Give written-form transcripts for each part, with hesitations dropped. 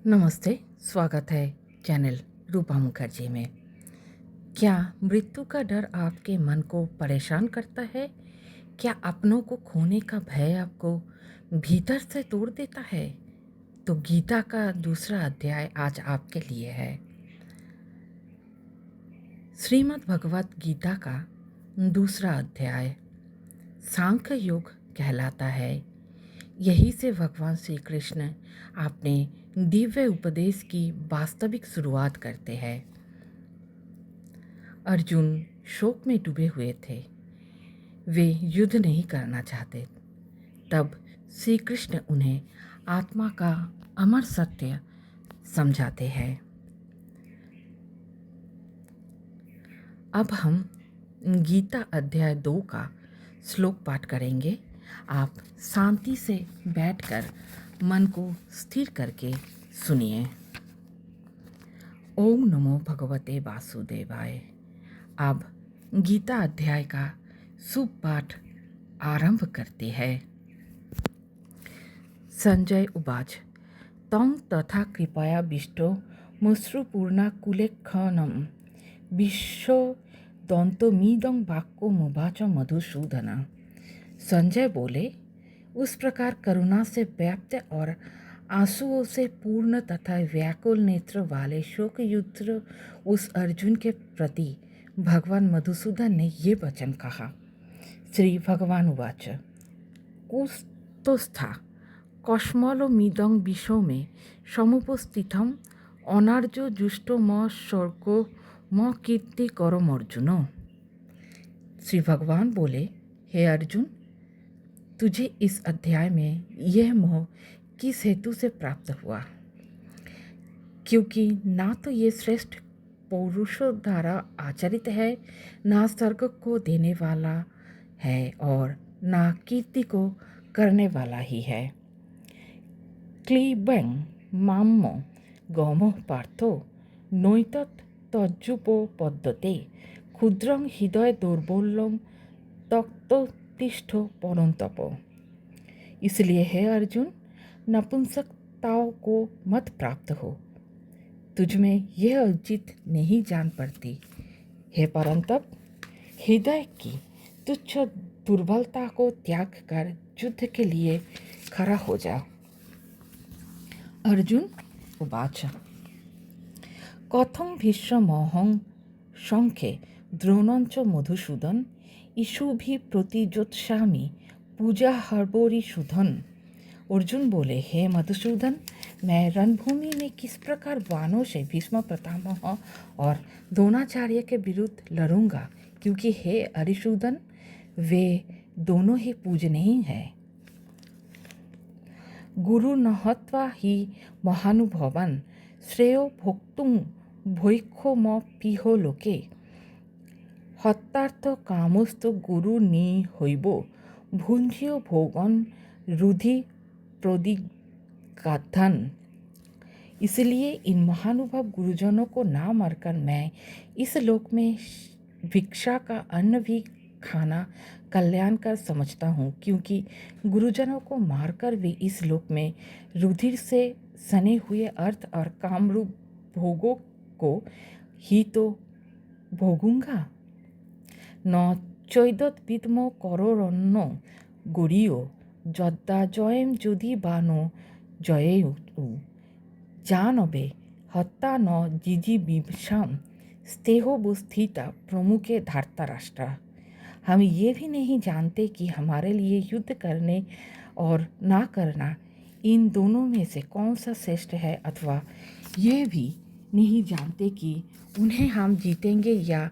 नमस्ते, स्वागत है चैनल रूपा मुखर्जी में। क्या मृत्यु का डर आपके मन को परेशान करता है? क्या अपनों को खोने का भय आपको भीतर से तोड़ देता है? तो गीता का दूसरा अध्याय आज आपके लिए है। श्रीमद् भगवत गीता का दूसरा अध्याय सांख्य योग कहलाता है। यही से भगवान श्री कृष्ण अपने दिव्य उपदेश की वास्तविक शुरुआत करते हैं। अर्जुन शोक में डूबे हुए थे। वे युद्ध नहीं करना चाहते। तब श्री कृष्ण उन्हें आत्मा का अमर सत्य समझाते हैं। अब हम गीता अध्याय 2 का श्लोक पाठ करेंगे। आप शांति से बैठकर मन को स्थिर करके सुनिए। ओम नमो भगवते वासुदेवाय। अब गीता अध्याय का शुभ पाठ आरंभ करते हैं। संजय उवाच तं तथा कृपया विष्टो मुश्रुपूर्णा कुलेखनम विश्व दंतमीदं वाक्यो मुवाच मधुसूदन। संजय बोले, उस प्रकार करुणा से व्याप्त और आंसुओं से पूर्ण तथा व्याकुल नेत्र वाले शोकयुक्त उस अर्जुन के प्रति भगवान मधुसूदन ने ये वचन कहा। श्री भगवान उवाच कुस्तोस्था कश्मलमिदं विश्व में समुपस्थितम अनार्यो जुष्टो म स्वर्गो म कीर्ति करम अर्जुन। श्री भगवान बोले, हे अर्जुन, तुझे इस अध्याय में यह मोह किस हेतु से प्राप्त हुआ? क्योंकि ना तो ये श्रेष्ठ पौरुषों द्वारा आचरित है, ना स्वर्ग को देने वाला है और ना कीर्ति को करने वाला ही है। क्लीबं माम्मो गौमो पार्थो नैतत् तज्जुपपद्यते क्षुद्रं हृदय दुर्बल्यं तत्तिष्ठो परंतप। इसलिए हे अर्जुन, नपुंसकताओं को मत प्राप्त हो। तुझमें यह उचित नहीं जान पड़ती। हे परंतप, हृदय की तुच्छ दुर्बलता को त्याग कर युद्ध के लिए खड़ा हो जा। अर्जुन उवाच कथं भीष्मोऽहं संख्ये द्रोणञ्च मधुसूदन ईशुभि प्रतिजोत्स्यामि पूजा हर्बोरिशूदन। अर्जुन बोले, हे मधुसूदन, मैं रणभूमि में किस प्रकार बाणों से भीष्म पितामह और द्रोणाचार्य के विरुद्ध लड़ूंगा, क्योंकि हे अरिशूदन, वे दोनों ही पूजनीय हैं। गुरु न हत्वा ही महानुभावान् श्रेयो भोक्तुं भैक्षो म पिहो लोके हत्यार्थ कामस्तु गुरु निहैव भुंज्यो भोगन रुधि प्रदिगाधन। इसलिए इन महानुभाव गुरुजनों को ना मारकर मैं इस लोक में भिक्षा का अन्न भी खाना कल्याणकर समझता हूँ, क्योंकि गुरुजनों को मारकर भी इस लोक में रुधिर से सने हुए अर्थ और कामरूप भोगों को ही तो भोगूंगा। न चैदत्विद्मो करोरन्नो गरीयो যদ্দা জয়েম যদি বানো জয়েউ जानवे हत्या न जिजीविषाम स्तेहोबुस्थिता प्रमुखे धार्ता राष्ट्र। हम ये भी नहीं जानते कि हमारे लिए युद्ध करने और ना करना इन दोनों में से कौन सा श्रेष्ठ है, अथवा ये भी नहीं जानते कि उन्हें हम जीतेंगे या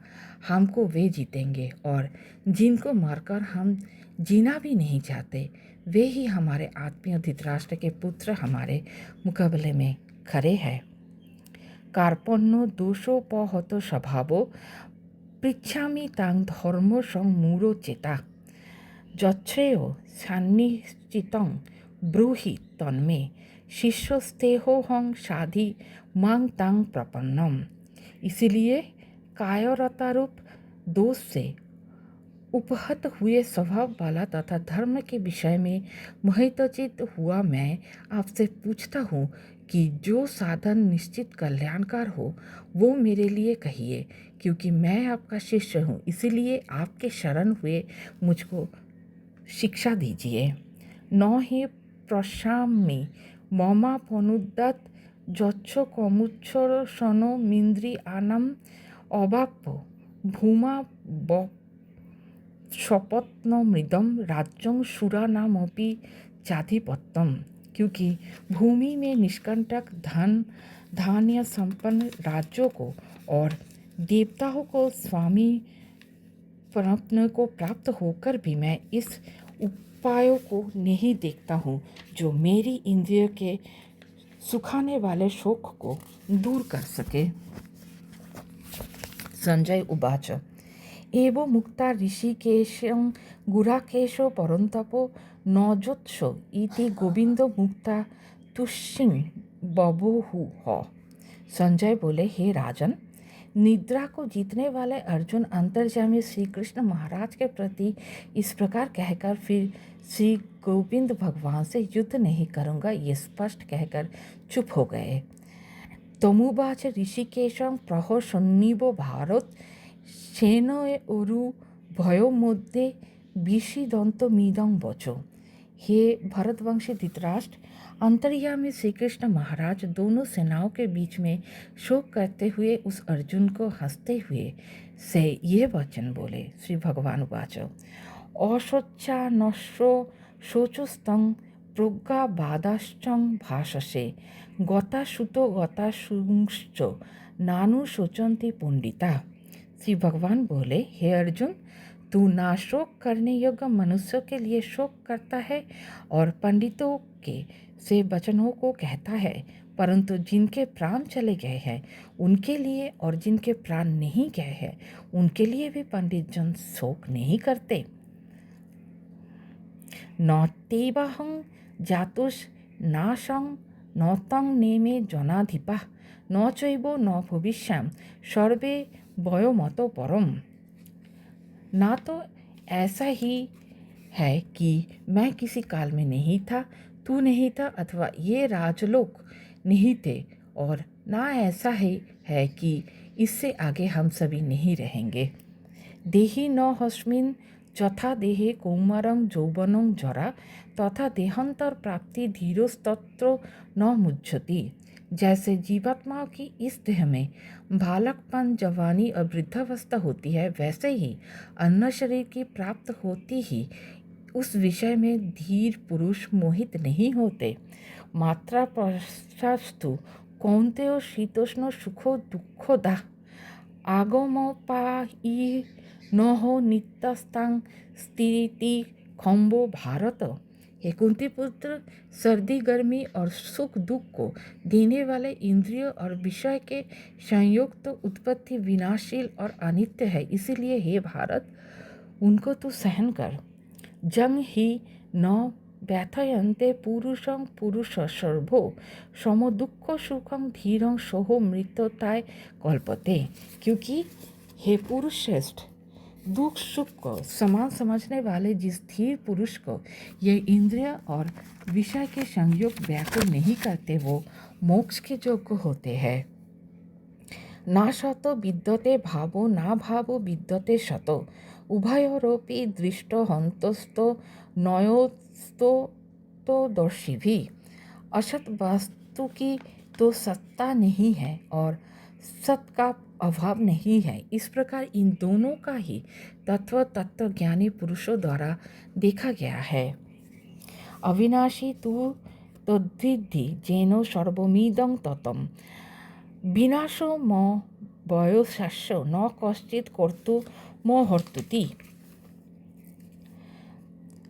हमको वे जीतेंगे, और जिनको मारकर हम जीना भी नहीं चाहते, वे ही हमारे आत्मीय धृतराष्ट्र के पुत्र हमारे मुकाबले में खरे हैं। कार्पण्यो दोषोपहत स्वभावो पृच्छामि तां धर्म संमूढ़ चेता यच्छ्रेयो सान्निश्चितं ब्रूहि तन्मे शिष्यस्तेहोहं साधि मां तां प्रपन्नम। इसलिए कायरतारूप दोष से उपहत हुए स्वभाव वाला तथा धर्म के विषय में मोहितचित हुआ मैं आपसे पूछता हूँ कि जो साधन निश्चित कल्याणकार हो वो मेरे लिए कहिए, क्योंकि मैं आपका शिष्य हूँ, इसीलिए आपके शरण हुए मुझको शिक्षा दीजिए। न हि प्रशाम्यि ममापनुद्यात् यच्च कमुच्छोषणमिन्द्रियाणाम् अवाप्य भूमा स्वपत्नमृदं राज्यं सुराणामपि चाधिपत्यम। क्योंकि भूमि में निष्कंटक धन धान्य संपन्न राज्यों को और देवताओं को स्वामी परमात्मा को प्राप्त होकर भी मैं इस उपायों को नहीं देखता हूँ जो मेरी इंद्रिय के सुखाने वाले शोक को दूर कर सके। संजय उवाच एवं मुक्ता ऋषिकेशं गुराकेशो परन्तपो नजोत्सो इति गोविंदो मुक्ता तुष्यिं बभूवुः। संजय बोले, हे राजन, निद्रा को जीतने वाले अर्जुन अंतर्यामी श्री कृष्ण महाराज के प्रति इस प्रकार कहकर फिर श्री गोविंद भगवान से युद्ध नहीं करूँगा ये स्पष्ट कहकर चुप हो गए। तमुवाच ऋषिकेशं प्रहसन्निव भारत सेनयोरु भयो मध्ये विषीदन्तमिदं वचो। हे भरतवंशी धृतराष्ट्र, अंतर्यामी श्री कृष्ण महाराज दोनों सेनाओं के बीच में शोक करते हुए उस अर्जुन को हंसते हुए से ये वचन बोले। श्री भगवान वाच अशोचा नश्यो शोचुस्तं प्रज्ञाबादाश्चं भाषसे गता सुतो गता सुंश्च नानु शोचंती पंडिता। श्री भगवान बोले, हे अर्जुन, तू ना शोक करने योग्य मनुष्यों के लिए शोक करता है और पंडितों के से वचनों को कहता है, परंतु जिनके प्राण चले गए हैं उनके लिए और जिनके प्राण नहीं गए हैं उनके लिए भी पंडित जन शोक नहीं करते। न तेवाहं जातुष नाशं न तं नेमे जनाधिपा न चैव न भविष्याम सर्वे वयोमतो परम। ना तो ऐसा ही है कि मैं किसी काल में नहीं था, तू नहीं था अथवा ये राजलोक नहीं थे, और ना ऐसा है कि इससे आगे हम सभी नहीं रहेंगे। देहि न हस्मिन् यथा देहे कौमारं यौवनं जरा तथा देहांतर प्राप्ति धीरोस्तत्र न मुह्यति। जैसे जीवात्माओं की इस देह में बालकपन, जवानी और वृद्धावस्था होती है, वैसे ही अन्य शरीर की प्राप्त होती ही उस विषय में धीर पुरुष मोहित नहीं होते। मात्रा पश्चास्तु कौन्तेय शीतोष्ण सुखो दुःखदा आगमोपायी न हो नित्यस्तां स्थिति खम्बो भारत। हे कुंती पुत्र, सर्दी गर्मी और सुख दुख को देने वाले इंद्रियों और विषय के संयोग तो उत्पत्ति विनाशील और अनित्य है, इसीलिए हे भारत उनको तू सहन कर। जंग ही न व्यथयन्ते पुरुषं पुरुष सर्वो सम दुख सुखं धीरं सोहो मृत्युताय कल्पते। क्योंकि हे पुरुष श्रेष्ठ, दुख सुख को समान समझने वाले जिस धीर पुरुष को ये इंद्रिय और विषय के संयोग व्याकुल नहीं करते वो मोक्ष के योग्य होते हैं। ना शतो विद्यते भावो ना भावो विद्यते शतो उभयोरपि दृष्टो हन्तस्तो नयोस्तो तो दर्शी भी। असत वस्तु की तो सत्ता नहीं है और सत का अभाव नहीं है। इस प्रकार इन दोनों का ही तत्व ज्ञानी पुरुषों द्वारा देखा गया है। अविनाशी तु तद्विद्धि जेनो सर्वमिदं ततम् विनाशो म वयोशास्यो न कश्चित् कर्तुमर्हति।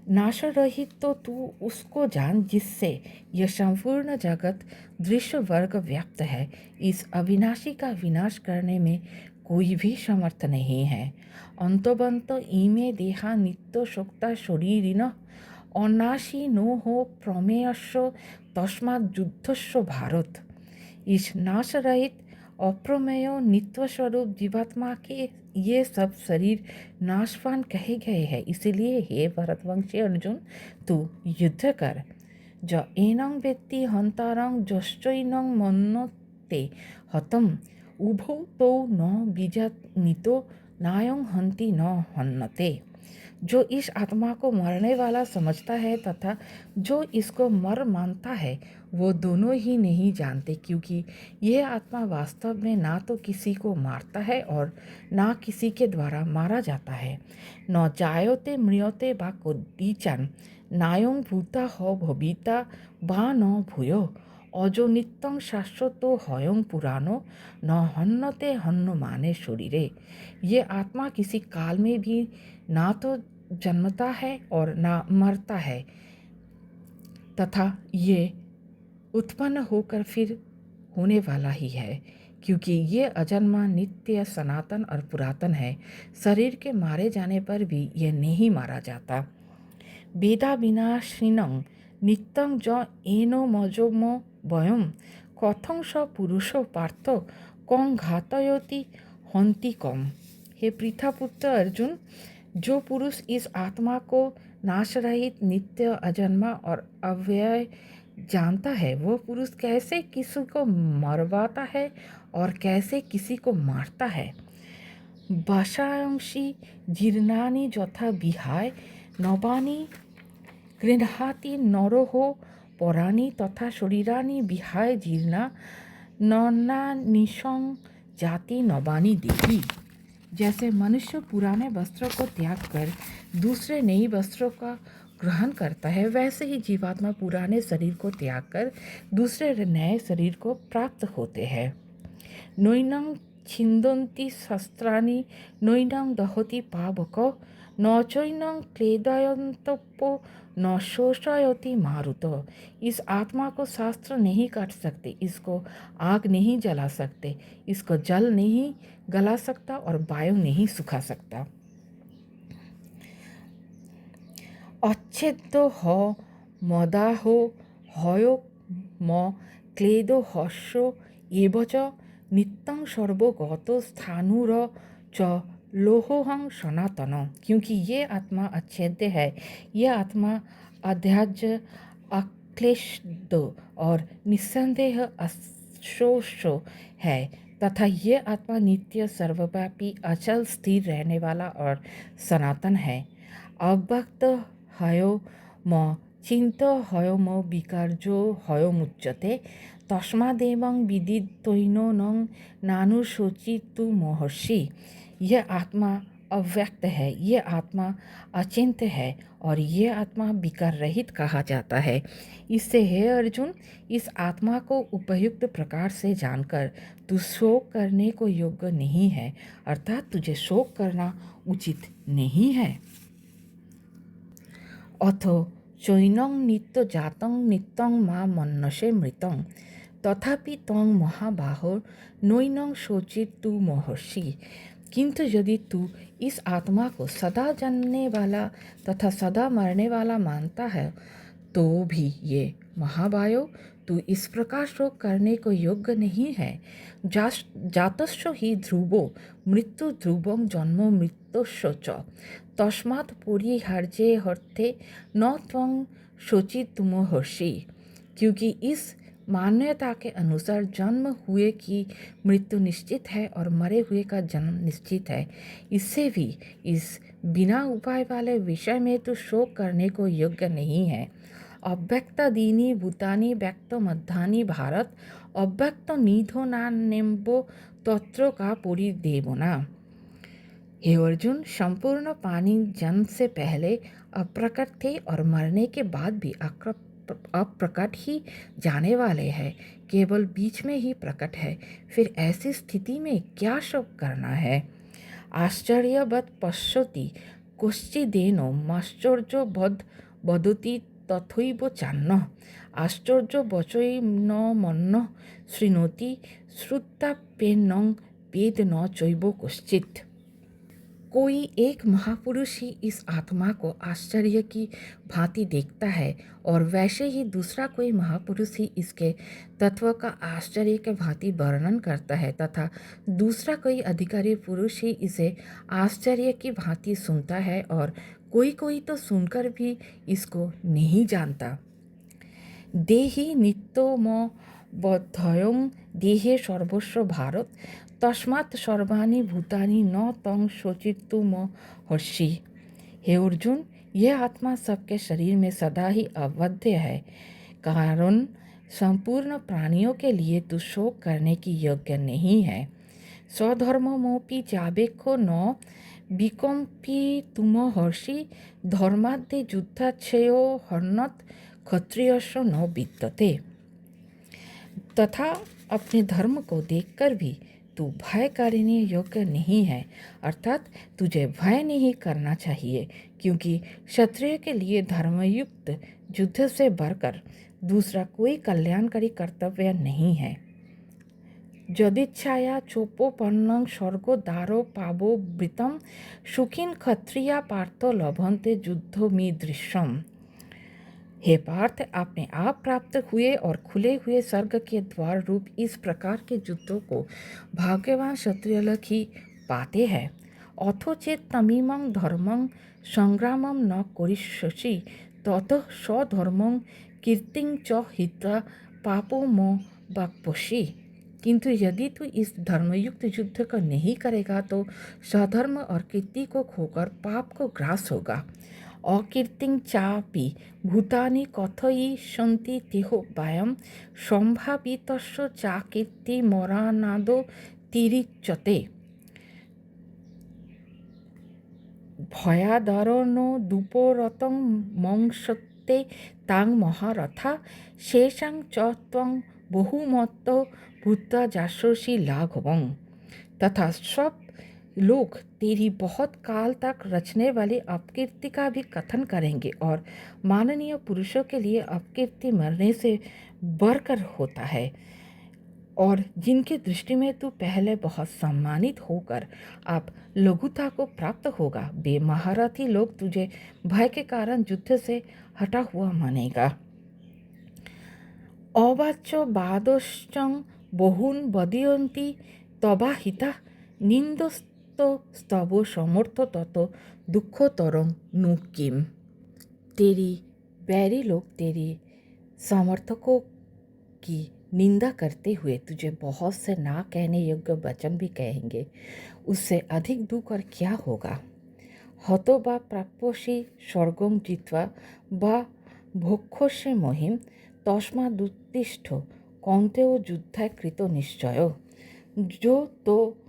नाश रहित तो तू उसको जान जिससे यह संपूर्ण जगत दृश्य वर्ग व्याप्त है। इस अविनाशी का विनाश करने में कोई भी समर्थ नहीं है। अंतबंत इमे देहा नित्य शोक्ता शरीरिणः अनाशी नो हो प्रमेयस्य तस्मात् युद्धस्य भारत। इस नाश रहित अप्रमेय नित्य स्वरूप जीवात्मा के ये सब शरीर नाशवान कहे गए हैं, इसीलिए हे भरतवंशी अर्जुन, तू युद्ध कर। ज एनं वेत्ति हन्तारं जश्चैनं मन्यते हतम् उभौ तौ न बीजान्वितो नायं हन्ति न हन्यते। जो इस आत्मा को मरने वाला समझता है तथा जो इसको मर मानता है वो दोनों ही नहीं जानते, क्योंकि यह आत्मा वास्तव में ना तो किसी को मारता है और ना किसी के द्वारा मारा जाता है। न जायते म्रियते बा कदाचन नायं भूता हो भविता बा न भूयो अजो नित्यं शाश्वतो हयं पुराणो न हन्यते हन्यमाने शरीरे। ये आत्मा किसी काल में भी ना तो जन्मता है और ना मरता है तथा ये उत्पन्न होकर फिर होने वाला ही है, क्योंकि ये अजन्मा नित्य सनातन और पुरातन है। शरीर के मारे जाने पर भी यह नहीं मारा जाता। वेदा विनाशिनं नित्यं ज एनो मजोमो वयम कथं स पुरुषो पार्थ कं घातयति हन्ति कम। हे पृथापुत्र अर्जुन, जो पुरुष इस आत्मा को नाशरहित नित्य अजन्मा और अव्यय जानता है, वो पुरुष कैसे किसी को मरवाता है और कैसे किसी को मारता है। वासांसि जीर्णानि यथा विहाय नवानि गृह्णाति नरो पराणि तथा शरीराणि विहाय जीर्णा ननानिशं जाति नवानि देहि। जैसे मनुष्य पुराने वस्त्रों को त्याग कर दूसरे नए वस्त्रों का ग्रहण करता है, वैसे ही जीवात्मा पुराने शरीर को त्याग कर दूसरे नए शरीर को प्राप्त होते हैं। नैनं छिन्दन्ति शस्त्राणि नैनं दहति पावको न चैनं क्लेदयन्तपो न शोषयति मारुतो। इस आत्मा को शास्त्र नहीं काट सकते, इसको आग नहीं जला सकते, इसको जल नहीं गला सकता और वायु नहीं सुखा सकता। अच्छेद्यो हो मदाहो हयो म क्लेदो हर्षो एवच नित्यं सर्वगतो स्थाणुर च लोहोहं सनातन। क्योंकि ये आत्मा अच्छेद्य है, यह आत्मा अध्याज्य अक्लेशद और निस्संदेह अशोष है तथा ये आत्मा नित्य सर्वव्यापी अचल स्थिर रहने वाला और सनातन है। अव्यक्त हयो म चिंत हयो म विकार्यो हयो मुच्यते तस्मादेवं विदित्वैनो नं नानुशोचितु महर्षि। यह आत्मा अव्यक्त है, यह आत्मा अचिंत्य है और यह आत्मा विकार रहित कहा जाता है। इससे हे अर्जुन, इस आत्मा को उपयुक्त प्रकार से जानकर तू शोक करने को योग्य नहीं है, अर्थात तुझे शोक करना उचित नहीं है। अथो चैनं नित्य जातं नित्यं मा मन्यसे मृतं तथापि तं महाबाहो नैनं शोचित तू महर्षि। किंतु यदि तू इस आत्मा को सदा जन्मने वाला तथा सदा मरने वाला मानता है तो भी ये महाबाहो, तू इस प्रकार शोक करने को योग्य नहीं है। जातस्य हि ध्रुवो मृत्यु ध्रुवं जन्म मृत्युश्च च तस्मात् परिहार्ये हर्थे न त्वं शोचितुमर्हसि। क्योंकि इस मान्यता के अनुसार जन्म हुए की मृत्यु निश्चित है और मरे हुए का जन्म निश्चित है, इससे भी इस बिना उपाय वाले विषय में तो शोक करने को योग्य नहीं है। अव्यक्तादीनि भूतानि व्यक्त मध्यानि भारत अव्यक्त निधो नान्यम्बो तत्र का परिदेवना। हे अर्जुन, संपूर्ण पानी जन्म से पहले अप्रकट थे और मरने के बाद भी अप्रकट ही जाने वाले हैं, केवल बीच में ही प्रकट है। फिर ऐसी स्थिति में क्या शोक करना है। आश्चर्यवत् पश्यति कश्चिदेनो माश्चर्यो वदति तथैव चान्यः आश्चर्यवचैर्न मन्यः शृणोति श्रुत्वाप्येनं वेद न चैव कश्चित्। कोई एक महापुरुष ही इस आत्मा को आश्चर्य की भांति देखता है और वैसे ही दूसरा कोई महापुरुष ही इसके तत्व का आश्चर्य के भांति वर्णन करता है तथा दूसरा कोई अधिकारी पुरुष ही इसे आश्चर्य की भांति सुनता है और कोई कोई तो सुनकर भी इसको नहीं जानता। देहि नित्यमवध्यं देहे सर्वस्व भारत तस्मात् सर्वाणि भूतानि न तं शोचितुमर्हसि। हे अर्जुन, यह आत्मा सबके शरीर में सदा ही अवध्य है, कारण संपूर्ण प्राणियों के लिए तू शोक करने की योग्य नहीं है। स्वधर्ममोपि चाबेक्खो न विकम्पितुमर्हसि धर्माद्य युद्धाच्छयो हर्नत क्षत्रियस्य न विद्यते। तथा अपने धर्म को देखकर भी तू भय करने योग्य नहीं है, अर्थात तुझे भय नहीं करना चाहिए, क्योंकि क्षत्रिय के लिए धर्मयुक्त युद्ध से बढ़कर दूसरा कोई कल्याणकारी कर्तव्य नहीं है। यदिच्छाया चोपोपन्नं स्वर्गो दारो पावो वृतं सुखिन क्षत्रिया पार्थो लभन्ते युद्धमीदृशम्। हे पार्थ, अपने आप प्राप्त हुए और खुले हुए स्वर्ग के द्वार रूप इस प्रकार के युद्धों को भाग्यवान क्षत्रिय लोग ही पाते हैं। अथो चेत तमीमं धर्मं संग्रामं न करिष्यसि ततः स्वधर्मं कीर्तिं च हित्वा पापो म वाप्स्यसि। किंतु यदि तू इस धर्मयुक्त युद्ध को नहीं करेगा तो स्वधर्म और कीर्ति को खोकर पाप को ग्रास होगा। अकीर्तिं चापि भूतानि कथयिष्यन्ति तेहो वायं संभावितस्य चाकीर्तिमरणादो तिरिच्यते। भयादरणो दुपोरतं मंसते तां महारथा शेषां च त्वं बहुमतो भूत्वा जास्यसि लाघवं। तथा सब लोग तेरी बहुत काल तक रचने वाली अपकीर्ति का भी कथन करेंगे, और माननीय पुरुषों के लिए अपकीर्ति मरने से बढ़कर होता है, और जिनकी दृष्टि में तू पहले बहुत सम्मानित होकर अब लघुता को प्राप्त होगा, वे महारथी लोग तुझे भय के कारण युद्ध से हटा हुआ मानेगा। अवाच्य बादश्चं बहुन वदयन्ति तवाहिता निंदस्तो समर्थ ततो दुःखतरं नु किम। तेरी बैरी लोग तेरी समर्थकों की निंदा करते हुए तुझे बहुत से ना कहने योग्य वचन भी कहेंगे, उससे अधिक दुख और क्या होगा। हतो बा प्राप्यसि स्वर्गं जित्वा बा भोक्ष्यसि महिम तस्मादुत्तिष्ठ कौन्तेय युद्धाय कृतो निश्चय। जो तो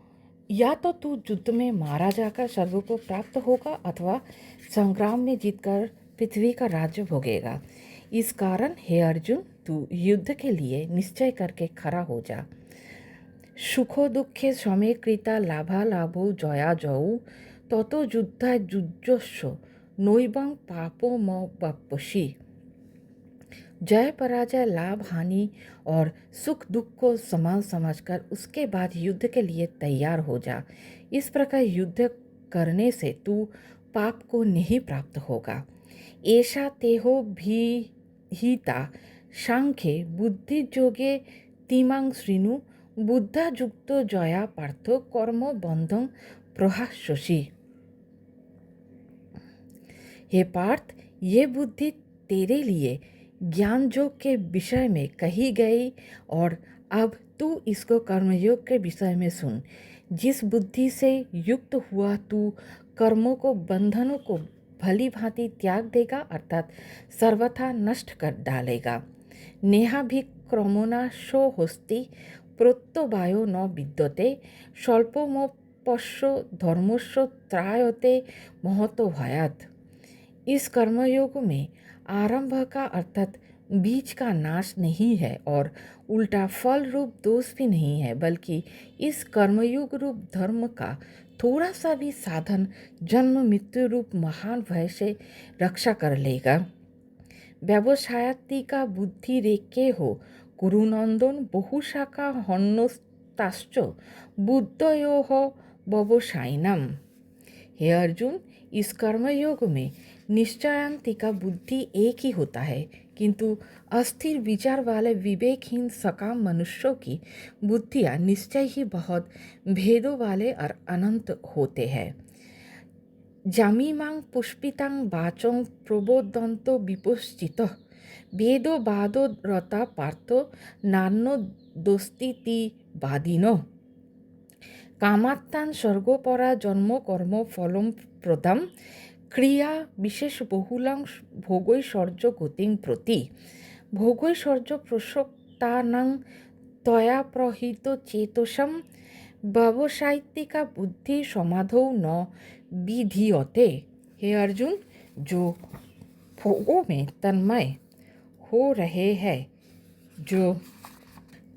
या तो तू युद्ध में मारा जाकर स्वर्ग को प्राप्त होगा अथवा संग्राम में जीतकर पृथ्वी का राज्य भोगेगा। इस कारण हे अर्जुन, तू युद्ध के लिए निश्चय करके खड़ा हो जा। सुखो दुखे समे कृता लाभा लाभो जया जऊ ततो युद्धा युजस्व नैवं पापो म वाप्स्यसि। जय पराजय लाभ हानि और सुख दुख को समान समझकर उसके बाद युद्ध के लिए तैयार हो जा। इस प्रकार युद्ध करने से तू पाप को नहीं प्राप्त होगा। ऐसा तेहो भीहिता सांख्ये बुद्धि जोगे तिमां श्रीनु बुद्धा युक्तो जया पार्थो कर्म बंधं प्रहास्यसि। हे पार्थ, ये बुद्धि तेरे लिए ज्ञान योग के विषय में कही गई, और अब तू इसको कर्मयोग के विषय में सुन। जिस बुद्धि से युक्त हुआ तू कर्मों को बंधनों को भली भांति त्याग देगा, अर्थात सर्वथा नष्ट कर डालेगा। नेहाभिक्रमणा शो होस्ति प्रोत्तवायो न विद्यते स्वल्पमोपश्यो धर्मस्यो त्रायते महतो भयात्। इस कर्मयोग में आरंभ का अर्थात बीज का नाश नहीं है और उल्टा फल रूप दोष भी नहीं है, बल्कि इस कर्मयोग रूप धर्म का थोड़ा सा भी साधन जन्म मृत्यु रूप महान भय से रक्षा कर लेगा। व्यवसायत्तिका बुद्धि रेखे हो कुरुनंदन बहुशाखा हन्नोस्ताश्च बुद्धयोः व्यवसायिनाम। हे अर्जुन, इस कर्मयोग में निश्चयांतिका बुद्धि एक ही होता है, किंतु अस्थिर विचार वाले विवेकहीन सकाम मनुष्यों की बुद्धियाँ निश्चय ही बहुत भेदों वाले और अनंत होते हैं। जामीमां पुष्पितां वाचों प्रबोधन्तो विपुश्चितः भेदो बादो रता पार्थो नान्नो दोस्ती बादिनो কামাত্তান স্বর্গপরা জন্ম কর্ম ফলম প্রদাম ক্রিয়া বিশেষ বহুলাং ভোগৈশ্বর্য গতিং প্রতি ভোগৈশ্বর্য প্রসক্তানাং তয়া প্রহিত চেতসম व्यवसायिका बुद्धि समाधौ न विधीयते। हे अर्जुन, जो भोगों में तन्मय हो रहे हैं, जो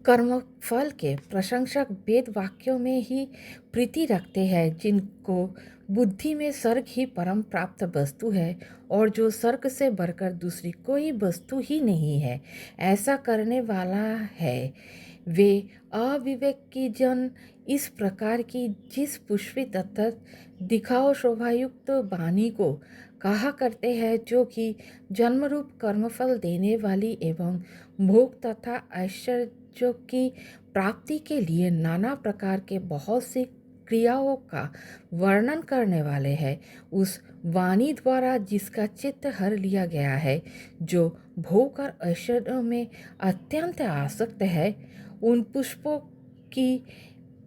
कर्म फल के प्रशंसक वेद वाक्यों में ही प्रीति रखते हैं, जिनको बुद्धि में स्वर्ग ही परम प्राप्त वस्तु है और जो स्वर्ग से बढ़कर दूसरी कोई वस्तु ही नहीं है, ऐसा करने वाला है, वे अविवेकी जन इस प्रकार की जिस पुष्पी तथा दिखाओ शोभायुक्त वाणी को कहा करते हैं, जो कि जन्मरूप कर्मफल देने वाली एवं भोग तथा ऐश्वर्य की प्राप्ति के लिए नाना प्रकार के बहुत सी क्रियाओं का वर्णन करने वाले हैं, उस वाणी द्वारा जिसका चित्त हर लिया गया है, जो भोग और ऐश्वर्य में अत्यंत आसक्त है, उन पुष्पों की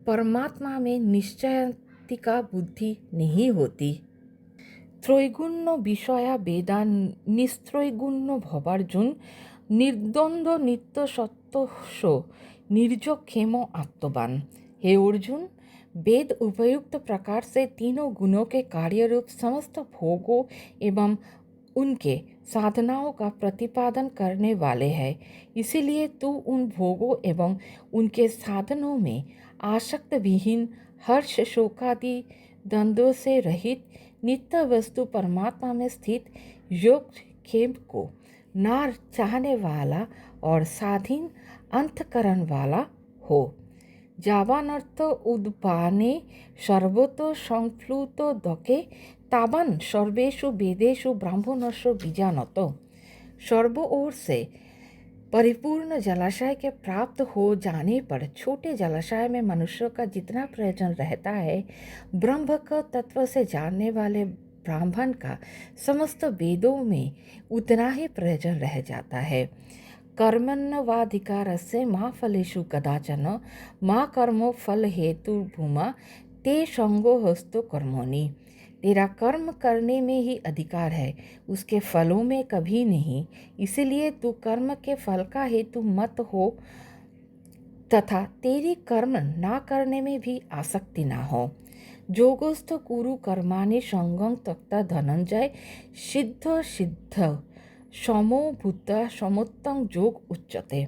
परमात्मा में निश्चयतिका बुद्धि नहीं होती। त्रैगुण्य विषया वेदा निस्त्रैगुण्य भवार्जुन निर्द्वंद्व नित्य सत्वशो निर्जो क्षेमो आत्मवान। हे अर्जुन, वेद उपयुक्त प्रकार से तीनों गुणों के कार्य रूप समस्त भोगों एवं उनके साधनाओं का प्रतिपादन करने वाले हैं। इसीलिए तू उन भोगों एवं उनके साधनों में आसक्त विहीन हर्ष शोकादि द्वंद्वों से रहित नित्य वस्तु परमात्मा में स्थित योग क्षेम को ना चाहने वाला और स्वाधीन अंतकरण वाला हो। जावानर्थ उद्पाने सर्वतो संफ्लुतो दके तावान सर्वेषु वेदेषु ब्राह्मणस्व बीजानतो। सर्व ओर से परिपूर्ण जलाशय के प्राप्त हो जाने पर छोटे जलाशय में मनुष्यों का जितना प्रयोजन रहता है, ब्रह्म को तत्व से जानने वाले ब्राह्मण का समस्त वेदों में उतना ही प्रयोजन रह जाता है। कर्मण्यवाधिकारस्य मा फलेषु कदाचन मा कर्मो फल हेतु भूमा ते संगो हस्तो कर्मणि। तेरा कर्म करने में ही अधिकार है, उसके फलों में कभी नहीं। इसलिए तू कर्म के फल का हेतु मत हो तथा तेरी कर्म ना करने में भी आसक्ति ना हो। जोगस्थ कुरु कर्माणि संगं त्यक्त्वा धनंजय सिद्ध सिद्ध समो भूत समोत्तम योग उच्यते।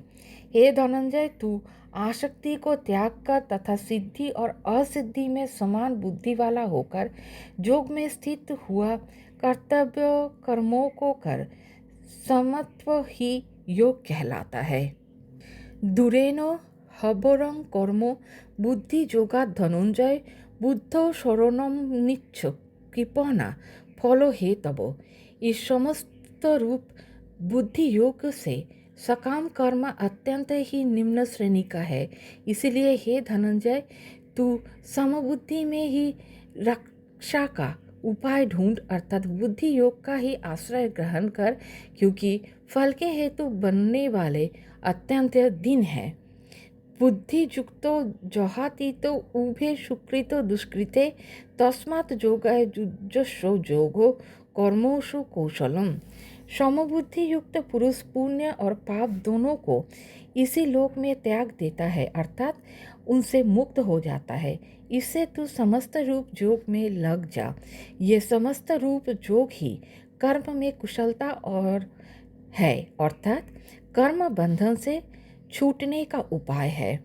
हे धनंजय, तू आसक्ति को त्याग कर तथा सिद्धि और असिद्धि में समान बुद्धि वाला होकर योग में स्थित हुआ कर्तव्य कर्मों को कर, समत्व ही योग कहलाता है। दूरेनो हबरं कर्मो बुद्धि योगा धनंजय बुद्धो शरणम निच्छ कृपणा फलो हे तब। इस समस्त रूप बुद्धि योग से सकाम कर्म अत्यंत ही निम्न श्रेणी का है। इसलिए हे धनंजय, तू समबुद्धि में ही रक्षा का उपाय ढूंढ अर्थात बुद्धि योग का ही आश्रय ग्रहण कर, क्योंकि फल के हेतु बनने वाले अत्यंत दिन है। बुद्धि युक्तो जहातीतो उभे सुकृतो दुष्कृते तस्मात् योगाय युज्यस्व योगो कर्मोषु कौशलम। समबुद्धि युक्त पुरुष पुण्य और पाप दोनों को इसी लोक में त्याग देता है, अर्थात उनसे मुक्त हो जाता है। इससे तू समस्त रूप योग में लग जा। ये समस्त रूप योग ही कर्म में कुशलता और है, अर्थात कर्म बंधन से छूटने का उपाय है।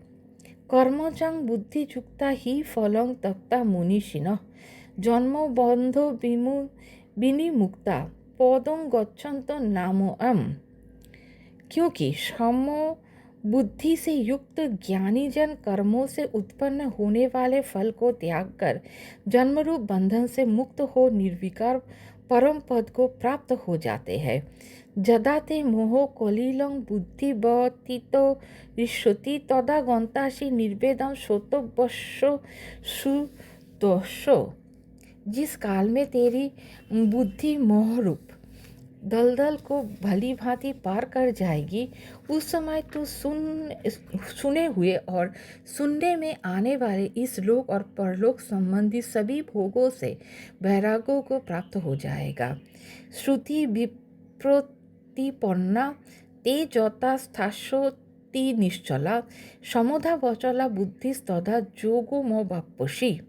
कर्मजं बुद्धि युक्ता ही फलं त्यक्त्वा मुनिशिनः जन्मो बंधो विनिमुक्ता पदं गच्छन्तो नामोऽयम्। क्योंकि सम बुद्धि से युक्त ज्ञानी जन कर्मों से उत्पन्न होने वाले फल को त्याग कर जन्मरूप बंधन से मुक्त हो निर्विकार परम पद को प्राप्त हो जाते हैं। जदा ते मोह कलिलं बुद्धिवतीतो ऋष्यति तदा गंतासि निर्वेदं सोतवस्यो सुतोषो। जिस काल में तेरी बुद्धि मोह रूप दलदल को भली भांति पार कर जाएगी, उस समय तू सुने हुए और सुनने में आने वाले इस लोक और परलोक संबंधी सभी भोगों से वैराग्यों को प्राप्त हो जाएगा। श्रुति विप्रतिपन्ना ते जता स्थास्यति निश्चला समधा वचला बुद्धिस्तदा जोगो मो बाप्पसी।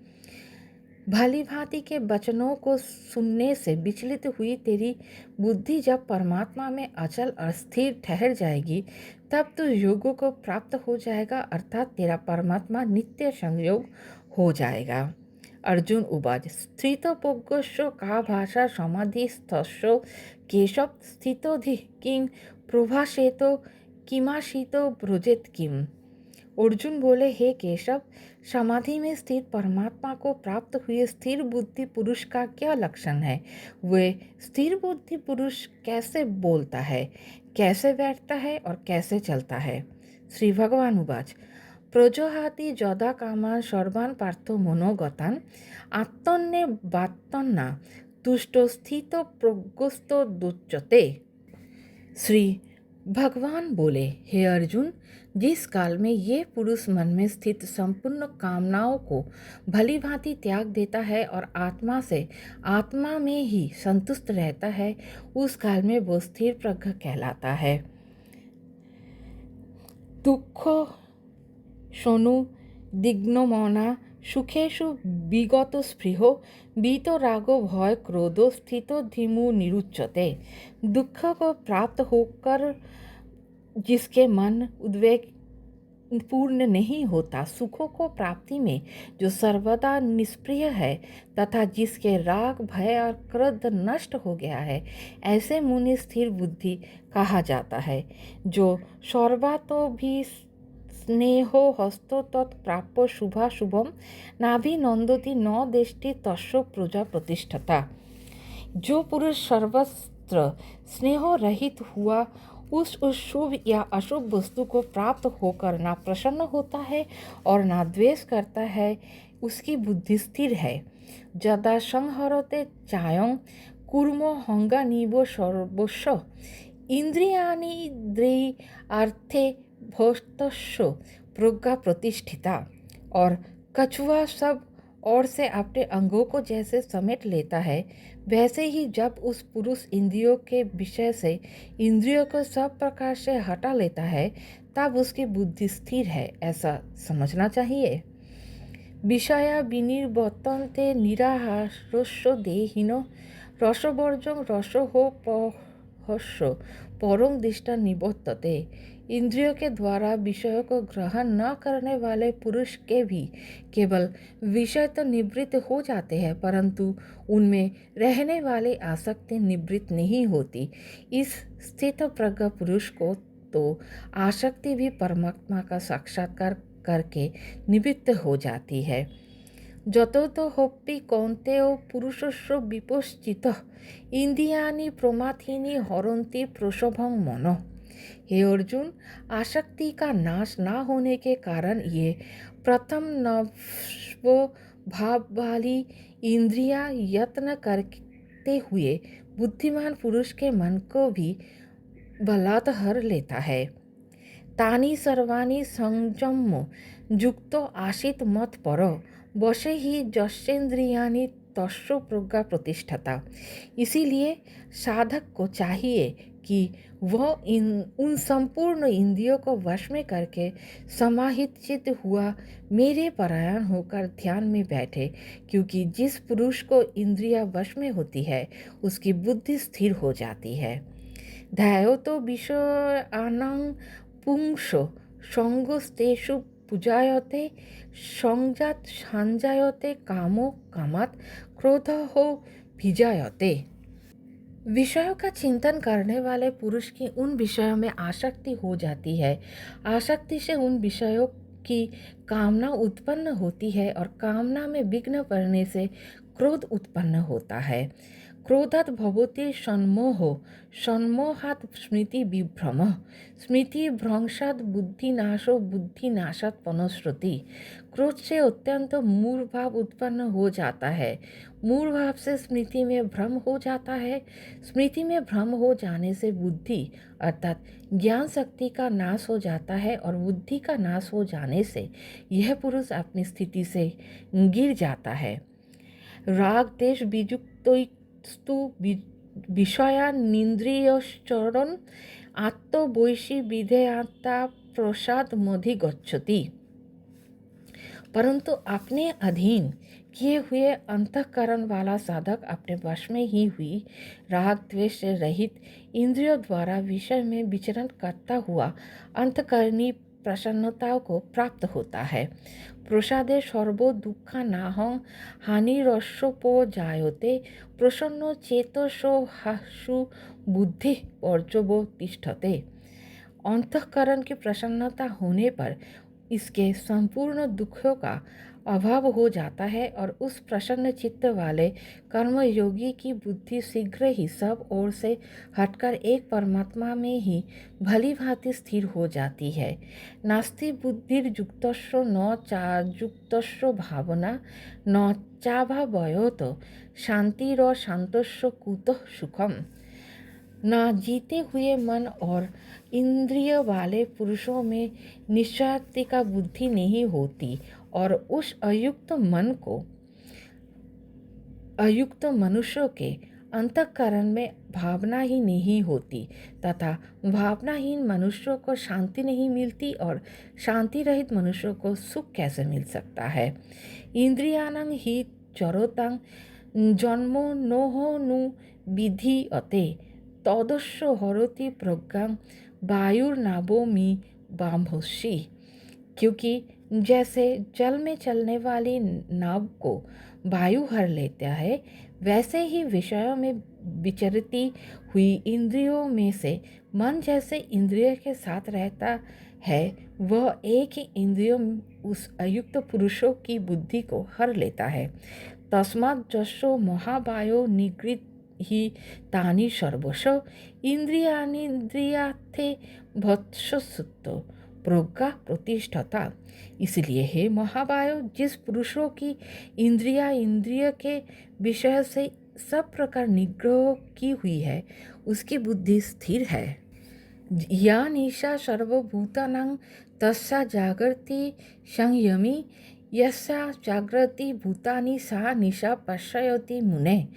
भली भांति के वचनों को सुनने से विचलित हुई तेरी बुद्धि जब परमात्मा में अचल और स्थिर ठहर जाएगी, तब तो योगों को प्राप्त हो जाएगा, अर्थात तेरा परमात्मा नित्य संयोग हो जाएगा। अर्जुन उवाच स्थितोपगस्यो का भाषा समाधि स्थस्यो केशव स्थितोधि किं प्रभाषेतो किमाशितो ब्रुजेत किम। अर्जुन बोले, हे केशव, समाधि में स्थित परमात्मा को प्राप्त हुए स्थिर बुद्धि पुरुष का क्या लक्षण है? वे स्थिर बुद्धि पुरुष कैसे बोलता है, कैसे बैठता है और कैसे चलता है? श्री भगवान उवाच प्रजोहाति जदा कामान सर्वान् पार्थो मनोगतान् आत्मन्ने बात्तन्ना तुष्टो स्थितो प्रज्ञस्तो दुच्यते। श्री भगवान बोले, हे अर्जुन, जिस काल में ये पुरुष मन में स्थित संपूर्ण कामनाओं को भली भांति त्याग देता है और आत्मा में ही संतुष्ट रहता है, उस काल में वो स्थिर प्रज्ञ कहलाता है। दुःखो शोनु दिग्नमना सुखेशु विगत स्पृहो बीतो रागो भय क्रोधो स्थितो धीमु निरुच्यते। दुख को प्राप्त होकर जिसके मन उद्वेग पूर्ण नहीं होता, सुखों को प्राप्ति में जो सर्वदा निष्प्रिय है तथा जिसके राग भय और क्रोध नष्ट हो गया है, ऐसे मुनि स्थिर बुद्धि कहा जाता है। जो सर्वातो भी स्नेहो हस्तो तत्प्राप्य शुभाशुभम नाभिनंदति न देष्टि तस्यो प्रजा प्रतिष्ठता। जो पुरुष सर्वत्र स्नेह रहित हुआ उस शुभ या अशुभ वस्तु को प्राप्त होकर ना प्रसन्न होता है और ना द्वेष करता है, उसकी बुद्धि स्थिर है। जदा संहरते चायं कुर्मो हंगानिवो सर्वस्व इंद्रियाणि अर्थे भोस्तस्व प्रज्ञा प्रतिष्ठिता। और कछुआ सब और से अपने अंगों को जैसे समेट लेता है, वैसे ही जब उस पुरुष इंद्रियों के विषय से इंद्रियों को सब प्रकार से हटा लेता है, तब उसकी बुद्धि स्थिर है, ऐसा समझना चाहिए। विषया विनिर्वर्तन्ते निराहारस्यो देहिनो रसवर्जं रसो पहस्यो परं दृष्टा निवर्तते। इंद्रियों के द्वारा विषयों को ग्रहण न करने वाले पुरुष के भी केवल विषय तो निवृत्त हो जाते हैं, परंतु उनमें रहने वाली आसक्ति निवृत्त नहीं होती। इस स्थित प्रज्ञ पुरुष को तो आसक्ति भी परमात्मा का साक्षात्कार करके निवृत्त हो जाती है। जतो तो होप्पि कौन्तेयो पुरुषस्य विपश्चितः इंद्रियाणि प्रमाथीनि हरन्ति प्रसभं मनः। हे अर्जुन, आसक्ति का नाश ना होने के कारण ये प्रथम नव भाव वाली इंद्रियां यत्न करते हुए बुद्धिमान पुरुष के मन को भी बलात् हर लेता है। तानि सर्वाणि संयम युक्तो आसीत मत पर वशे ही जस्येन्द्रियाणि तस्य प्रज्ञा प्रतिष्ठता। इसीलिए साधक को चाहिए कि वह उन संपूर्ण इंद्रियों को वश में करके समाहित चित्त हुआ मेरे परायण होकर ध्यान में बैठे, क्योंकि जिस पुरुष को इंद्रिया वश में होती है उसकी बुद्धि स्थिर हो जाती है। ध्यायतो विषयानां पुंसो संगस्तेषु पूजायते संजात संजायते कामो कामात् क्रोधो भिजायते। विषयों का चिंतन करने वाले पुरुष की उन विषयों में आसक्ति हो जाती है। आसक्ति से उन विषयों की कामना उत्पन्न होती है और कामना में विघ्न पड़ने से क्रोध उत्पन्न होता है। क्रोधात् भवति सन्मोहो, सन्मोहात् स्मृति विभ्रमः, स्मृति भ्रंशात् बुद्धिनाशो, बुद्धिनाशात् पनश्रुति। क्रोध से अत्यंत मूढ़ भाव उत्पन्न हो जाता है, मूढ़ भाव से स्मृति में भ्रम हो जाता है, स्मृति में भ्रम हो जाने से बुद्धि अर्थात ज्ञान शक्ति का नाश हो जाता है, और बुद्धि का नाश हो जाने से यह पुरुष अपनी स्थिति से गिर जाता है। राग देश वियुक्तस्तु विषयानिन्द्रियश्चरण आत्मवैशी विधेयता प्रसाद मधि गच्छति। परंतु अपने अधीन किए हुए अंतःकरण वाला साधक अपने वश में ही हुई राग द्वेष से रहित इंद्रियों द्वारा विषय में विचरण करता हुआ अंतःकरणी प्रसन्नता को प्राप्त होता है। प्रसादे सर्वो दुःखा नाहं हानिरस्योपो जायते प्रसन्नो चेतसो हासु बुद्धि पर्जवो तिष्ठते। अंतःकरण की प्रसन्नता होने पर इसके संपूर्ण दुखों का अभाव हो जाता है, और उस प्रसन्न चित्त वाले कर्मयोगी की बुद्धि शीघ्र ही सब ओर से हटकर एक परमात्मा में ही भली भांति स्थिर हो जाती है। नास्ति बुद्धिर्युक्तस्य न चायुक्तस्य भावना न चाभावयोत शांतिरशांतस्य कुतः सुखम। ना जीते हुए मन और इंद्रिय वाले पुरुषों में निश्चयता का बुद्धि नहीं होती, और उस अयुक्त मनुष्यों के अंतःकरण में भावना ही नहीं होती, तथा भावनाहीन मनुष्यों को शांति नहीं मिलती, और शांति रहित मनुष्यों को सुख कैसे मिल सकता है। इंद्रियाणां हि चरोतां जन्मो नोहो नु विधीयते तदस्य हरति प्रज्ञां वायुर्नावोमि बांभोषि। क्योंकि जैसे जल में चलने वाली नाव को वायु हर लेता है, वैसे ही विषयों में विचरती हुई इंद्रियों में से मन जैसे इंद्रिय के साथ रहता है, वह एक ही इंद्रियों उस अयुक्त पुरुषों की बुद्धि को हर लेता है। तस्मात् जसो महावायो निगृहीत ही तानि सर्वश इंद्रियानिन्द्रियार्थे भत्सुत प्रज्ञा प्रतिष्ठता। इसलिए हे महावायो, जिस पुरुषों की इंद्रिय के विषय से सब प्रकार निग्रह की हुई है, उसकी बुद्धि स्थिर है। या निशा सर्वभूतानां तस्या जागृति संयमी यस्या जागृति भूतानि सा निशा पश्यति मुने।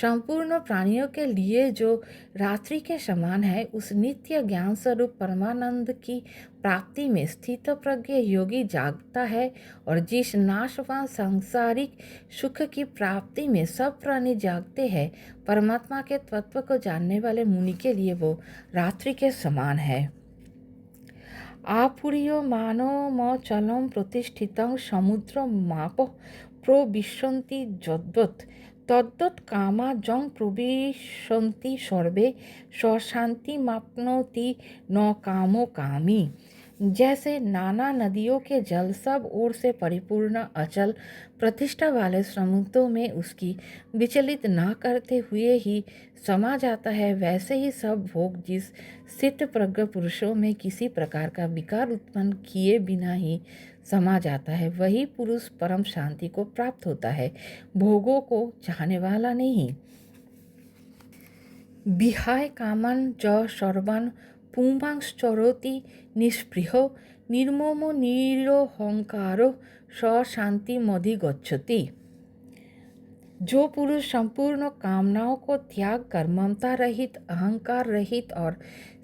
संपूर्ण प्राणियों के लिए जो रात्रि के समान है, उस नित्य ज्ञान स्वरूप परमानंद की प्राप्ति में स्थित प्रज्ञ योगी जागता है, और जिस नाशवान सांसारिक सुख की प्राप्ति में सब प्राणी जागते हैं, परमात्मा के तत्व को जानने वाले मुनि के लिए वो रात्रि के समान है। आपूर्यमानमचलं प्रतिष्ठितं समुद्रमापः प्रविशन्ति यद्वत् तद्वत् कामा जं प्रविशन्ति सर्वे स शान्तिमाप्नोति न कामो कामी। जैसे नाना नदियों के जल सब ओर से परिपूर्ण अचल प्रतिष्ठा वाले समुद्रों में उसकी विचलित न करते हुए ही समा जाता है, वैसे ही सब भोग जिस स्थित प्रज्ञ पुरुषों में किसी प्रकार का विकार उत्पन्न किए बिना ही समा जाता है, वही पुरुष परम शांति को प्राप्त होता है, भोगों को चाहने वाला नहीं। विहाय कामन च सर्वान् पुंसांश्चरति निःस्पृहो निर्ममो निरहंकारो स शान्तिमधिगच्छति। जो पुरुष संपूर्ण कामनाओं को त्याग कर ममता रहित, अहंकार रहित और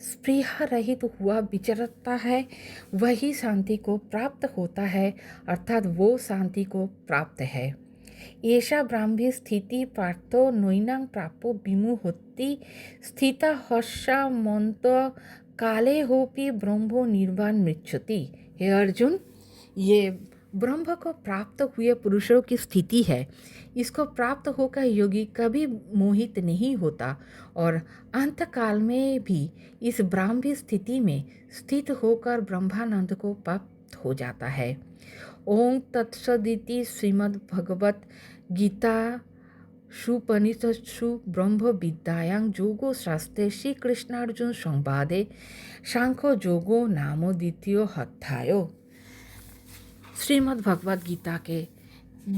स्पृहा रहित हुआ विचरता है, वही शांति को प्राप्त होता है, अर्थात वो शांति को प्राप्त है। एषा ब्राह्मी स्थिति पार्थो नैनां प्राप्तो विमुह्यति स्थिता हर्षामन्त काले होपि ब्रह्मो निर्वाण मृच्छति। हे अर्जुन, ये ब्रह्म को प्राप्त हुए पुरुषों की स्थिति है। इसको प्राप्त होकर योगी कभी मोहित नहीं होता, और अंतकाल में भी इस ब्राह्मी स्थिति में स्थित होकर ब्रह्मानंद को प्राप्त हो जाता है। ओम तत्सदिति श्रीमद् भगवत गीता সুপনিতৎসু ব্রহ্মবিদ্যায়াং যোগো শাস্ত্রে শ্রীকৃষ্ণার্जुন সংবাদে सांख्य जोगो नामो द्वितीय अध्याय। श्रीमद् भगवद गीता के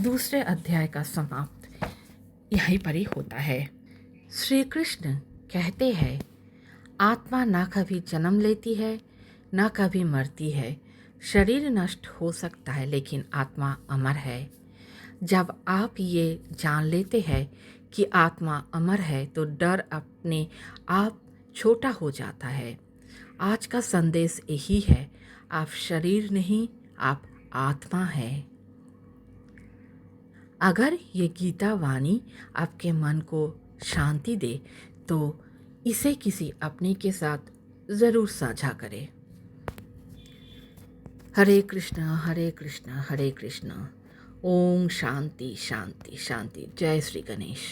दूसरे अध्याय का समाप्त यहीं पर ही होता है। श्री कृष्ण कहते हैं, आत्मा ना कभी जन्म लेती है ना कभी मरती है। शरीर नष्ट हो सकता है लेकिन आत्मा अमर है। जब आप ये जान लेते हैं कि आत्मा अमर है तो डर अपने आप छोटा हो जाता है। आज का संदेश यही है, आप शरीर नहीं, आप आत्मा है। अगर ये गीता वाणी आपके मन को शांति दे तो इसे किसी अपने के साथ ज़रूर साझा करें। हरे कृष्णा हरे कृष्णा हरे कृष्णा। ओम शांति शांति शांति। जय श्री गणेश।